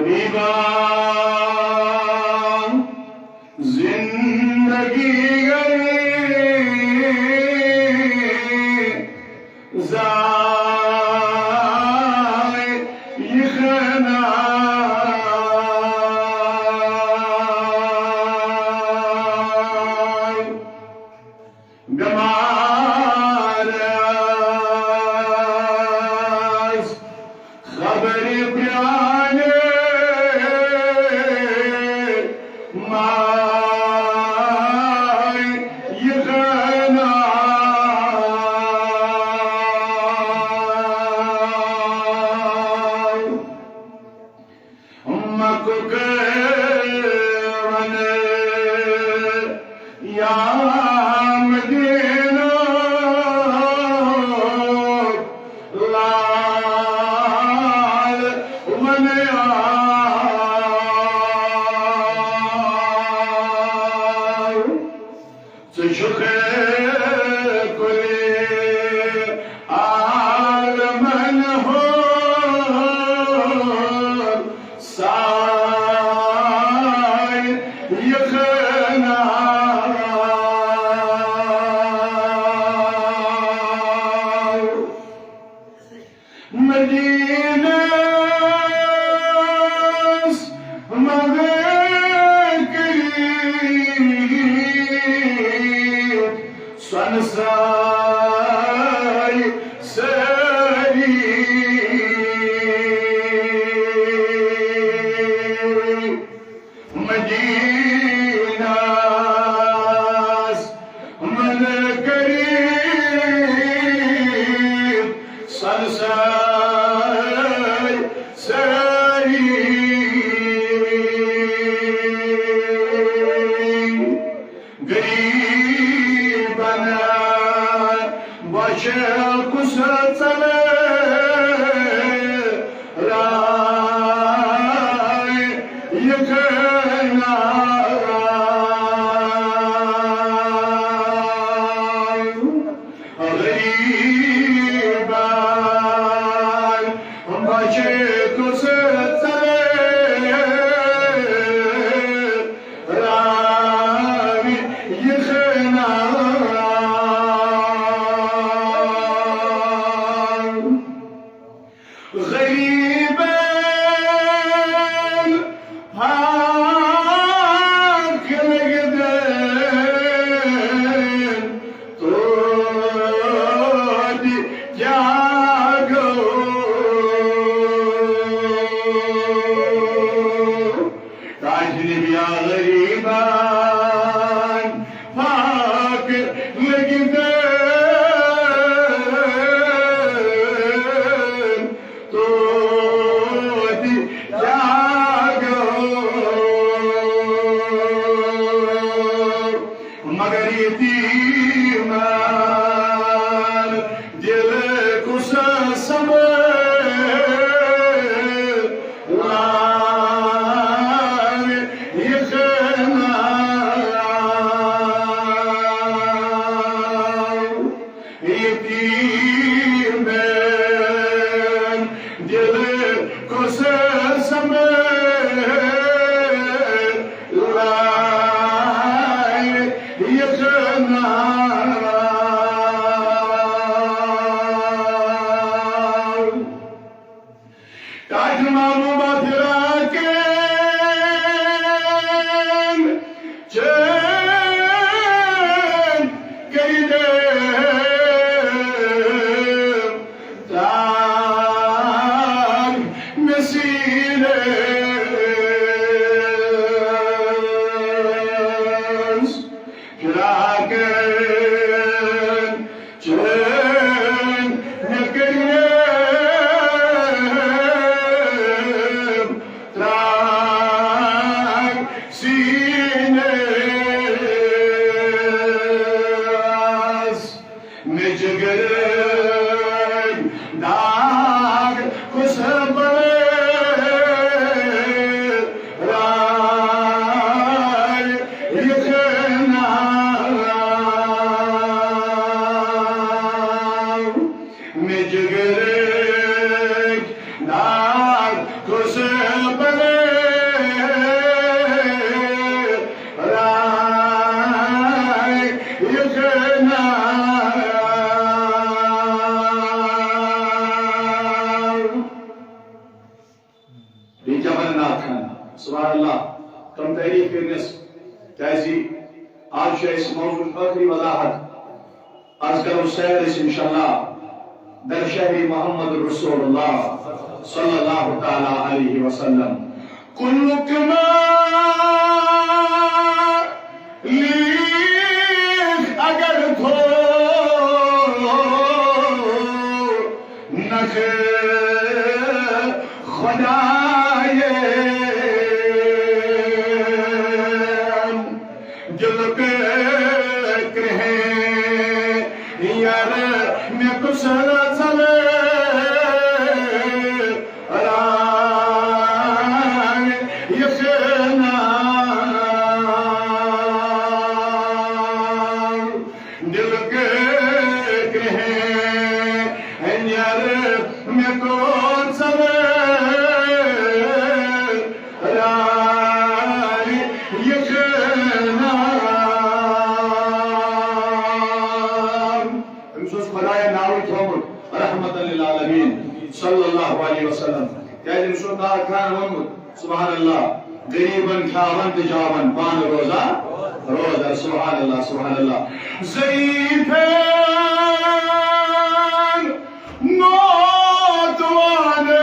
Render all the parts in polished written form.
Habiba जिंदगी गई ज़ाए ये ख़ना गमारस खबर प्याने माए ये ख़ना मको के वने या मदीना लाल वने चुके कुले आलमन हो साए ये ख़ना मदीना सनसाई सरी मदीना मन करीब सनसाई सरी गरीबना बशे कुसले राय ये ख़ना गरीबान बशे कुसले राय ये ख़ना गरीबन हाक लगदन तो जागो ताजने बिया गरीबन हाक लगदन तो मगर यतीमान दिल कुस समय लाए ये ख़ना यतीम दिल कुस समय ये ख़ना ताज महबूबा फिरा के चैन कई दे ताज नसीरे चैन नकरिए त्राग सीने में जगर दाग कुछ राय ये ख़ना में जगर दाग कुछ नाखन सुभान अल्लाह कम तारीफ करनस कैसी आज मौजूद आखिरी वजाहत आज करो सैर इंशाअल्लाह दर शहरी मोहम्मद रसूलुल्लाह सल्लल्लाहु तआला अलैहि वसल्लम कुल्लुकुमा लीख अगर थो नखे खुदाए दिल पे कहे यार मैं कुछ चले दिल के कहे यार मैं कौन समय सल्लल्लाहु अलैहि वसल्लम क्या खान सुभान अल्लाह गरीबन खावन तिजावन पान रोजा रोजा सुभान अल्लाह ज़ईफ़न नौतवाने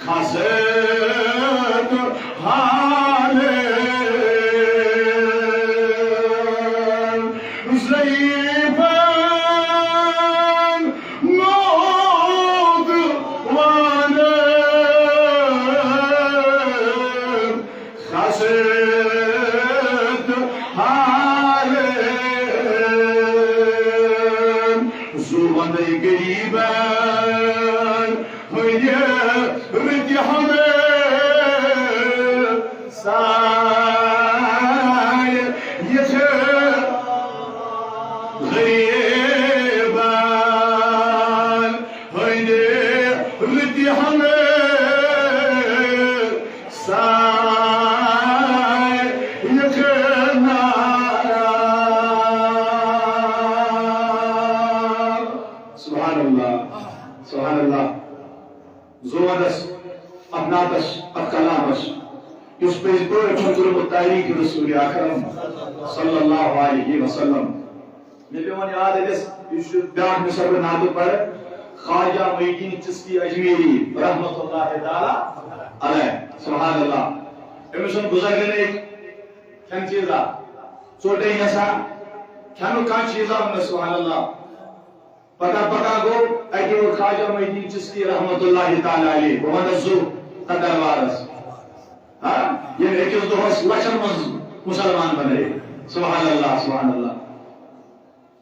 खासेत हाले गरीबन रिद्य हमें साय ये गरीबन रिद्य हमें साय ये सुभान अल्लाह ज़ोरस अपनातश अकलामश इस पे इसको फजर तारीख रसूल अकरम सल्लल्लाहु अलैहि वसल्लम ये पे मन याद है इस ब्याह में सब नाद पर ख्वाजा मुईनुद्दीन चिश्ती अजमेरी रहमतुल्लाह ताला अलैह सुभान अल्लाह एमसन गुजर गए क्या चीज़ा छोटे नसा क्या का चीज़ा हमने सुभान अल्लाह पता पता गो अगे वो ख्वाजा मुईनुद्दीन चिश्ती रहमतुल्लाह ताला अलैह वो नजू तदरवारस हां ये एक दोहस लक्षण मुसलमान बने सुभान अल्लाह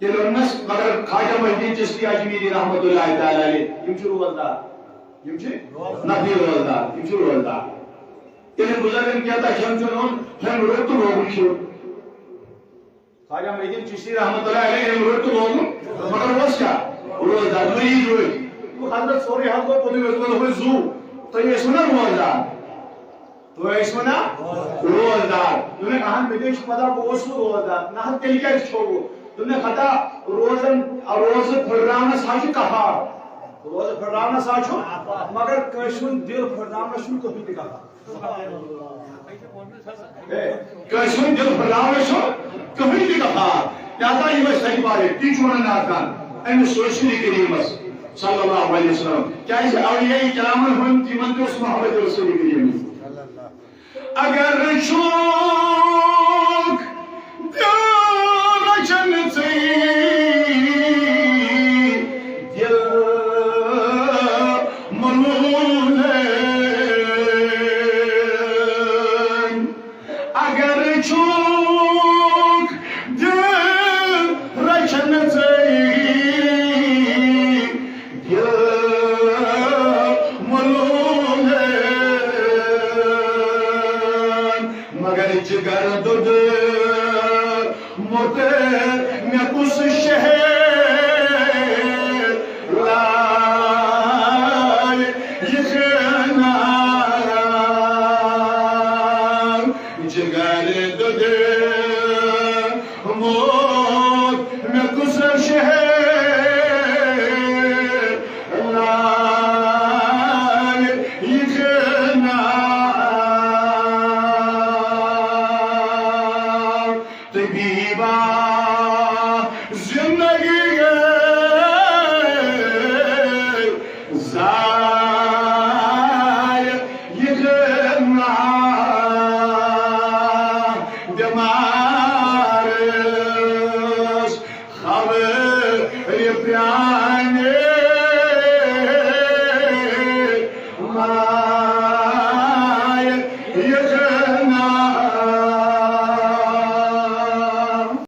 ये लोनस मगर ख्वाजा मुईनुद्दीन चिश्ती अजमेरी रहमतुल्लाह ताला अलैह यमचु रोजदार यमचु नबी रोजदार यमचु रोजदार ये बुजुर्गन क्या था शमचुन हम रोत लोगन छो ख्वाजा मुईनुद्दीन चिश्ती रहमतुल्लाह अलैह हम रोत लोगन मगर वस्का रोजदार मरीज रोज वो हजरत सोरी हाथ को पोदी हो जू तो ये सुना रोजदार तुमने कहा विदेश पदा को रोजदार ना तेल क्या छोड़ो तुमने खता रोजन रोज फुर्राना साचु कहा रोज फुर्राना साचु मगर कशुन दिल फुर्राना शुन कभी भी कहा कशुन दिल फुर्राना शुन कभी भी कहा क्या था ये सही बात है तीन छोड़ना ना था एंड सोशली करीमस सल्लल्लाहु अलैहि वसल्लम क्या इस औलिया किरामन हम तीमंतोस मोहम्मद रसूल करीम अगर शोक रचन से दिल मलूल अगर शोक दिल रचन से दिल मलूल मगर जिगर दुध मोते